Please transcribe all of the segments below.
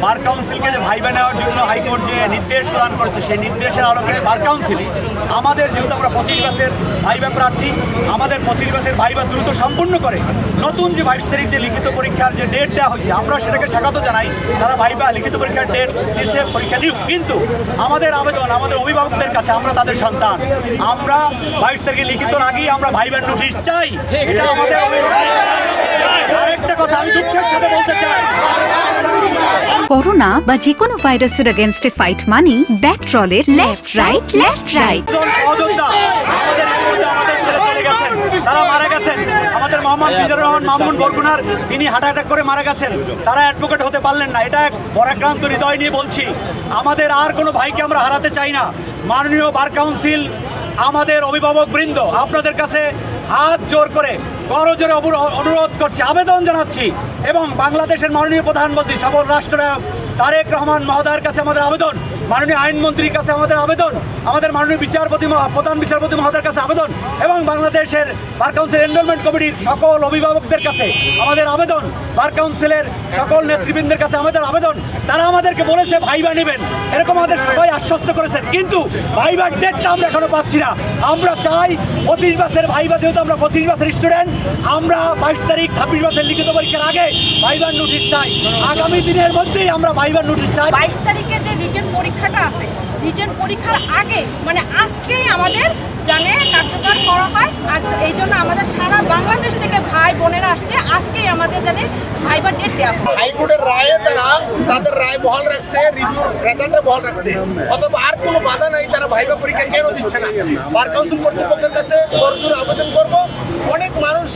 বার কাউন্সিলকে যে ভাইবা নেওয়ার জন্য হাইকোর্ট যে নির্দেশ প্রদান করেছে, সেই নির্দেশের আলোকে বার কাউন্সিল আমাদের, যেহেতু আমরা 25 ব্যাচের ভাইবা প্রার্থী, আমাদের 25 ব্যাচের ভাইবা দ্রুত সম্পূর্ণ করে নতুন যে 22 তারিখ যে লিখিত পরীক্ষার যে ডেট দেওয়া হয়েছে, আমরা সেটাকে স্বাগত জানাই। তারা ভাইবা লিখিত পরীক্ষার ডেট দিয়েছে, পরীক্ষা নিক, কিন্তু আমাদের আবেদন আমাদের অভিভাবকদের কাছে, আমরা তাদের সন্তান, আমরা 22 তারিখে লিখিত আগেই আমরা ভাইবার নোটিশ চাই। এটা আমাদের আরেকটা কথা আমি দুঃখের সাথে বলতে চাই, করোনা বা যে কোনো ভাইরাসের এগেনস্টে ফাইট মানি ব্যাকট্রলের লেফট রাইট লেফট রাইট। সহযোদ্ধা আমাদের ছেলে চলে গেছেন, তারা মারা গেছেন। আমাদের মোহাম্মদ মিজানুর রহমান মামুন বরগুনার, তিনি হার্ট অ্যাটাক করে মারা গেছেন, তারা অ্যাডভোকেট হতে পারলেন না। এটা এক পরাক্রান্ত হৃদয় নিয়ে বলছি, আমাদের আর কোনো ভাইকে আমরা হারাতে চাই না। মাননীয় বার কাউন্সিল, আমাদের অভিভাবক বৃন্দ, আপনাদের কাছে হাত জোর করে করজোরে অনুরোধ করছি, আবেদন জানাচ্ছি, এবং বাংলাদেশের মাননীয় প্রধানমন্ত্রী সফল রাষ্ট্রনায়ক তারেক রহমান মহোদয়ের কাছে আমাদের আবেদন, মাননীয় আইনমন্ত্রীর কাছে আমাদের আবেদন, আমাদের মাননীয় প্রধান বিচারপতি মহোদয়ের কাছে আবেদন, এবং বাংলাদেশের বার কাউন্সিল এনরোলমেন্ট কমিটির সকল অভিভাবকদের কাছে আমাদের আবেদন, বার কাউন্সিলের সকল নেতৃবৃন্দের কাছে আমাদের আবেদন। তারা আমাদেরকে বলেছে ভাইবা নেবেন, এরকম আমাদের সবাই আশ্বস্ত করেছেন, কিন্তু ভাইবার ডেটটা আমরা এখনো পাচ্ছি না। আমরা চাই 25 ব্যাচের ভাইবা, যেহেতু আমরা 25 ব্যাচের স্টুডেন্ট, আমরা 22 তারিখ 26 ব্যাচের লিখিত পরীক্ষার আগে ভাইবার নোটিশ চাই। আগামী দিনের মধ্যেই আমরা ভাইবার নোটিশ চাই। 22 তারিখে যে রিটেন পরীক্ষাটা আছে, রিটেন পরীক্ষার আগে মানে আজকেই আমাদের জানে কার্যকর করা হয়। আর এই জন্য আমাদের সারা বাংলাদেশ থেকে ভাই বোনেরা আসছে, আজকেই আমাদের জানে ভাইবার ডেট দেওয়া হয়। হাইকোর্টের রায়ে তারা তাদের রায় বহাল রাখছে, রিভিউর রেজাল্টটা বহাল রাখছে, অথবা আর কোনো বাধা নাই, তারা ভাইবা পরীক্ষা কেন দিচ্ছে না? বার কাউন্সিল কর্তৃপক্ষের কাছে করজোড়ে আবেদন করব। অনেক মানুষ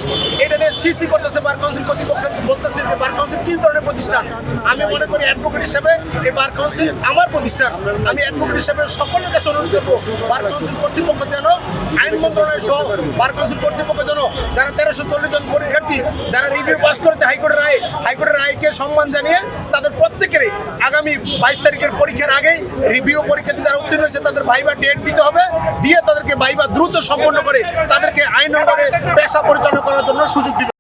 এটা নিয়ে সিসি করতেছে, বার কাউন্সিল কর্তৃপক্ষ বলতেছে যে বার কাউন্সিল কি ধরনের প্রতিষ্ঠান। আমি মনে করি অ্যাডভোকেট হিসেবে এই বার কাউন্সিল আমার প্রতিষ্ঠান। আমি অ্যাডভোকেট হিসেবে সকলের কাছে অনুরোধ করবো, বার কাউন্সিল কর্তৃপক্ষ যেন, আইন মন্ত্রণালয় সহ বার কাউন্সিল কর্তৃপক্ষ যেন, যারা 1340 জন পরীক্ষার্থী যারা রিভিউ পাস করেছে হাইকোর্টের রায়কে সম্মান জানিয়ে তাদের প্রত্যেকেরই আগামী 22 তারিখের পরীক্ষার আগেই রিভিউ পরীক্ষার্থী যারা উত্তীর্ণ হয়েছে তাদের ভাইবা ডেট দিতে হবে, দিয়ে তাদেরকে ভাইবা দ্রুত সম্পন্ন করে তাদেরকে আইন নম্বরে পেশা পরিচালনা করার জন্য সুযোগ দিবে।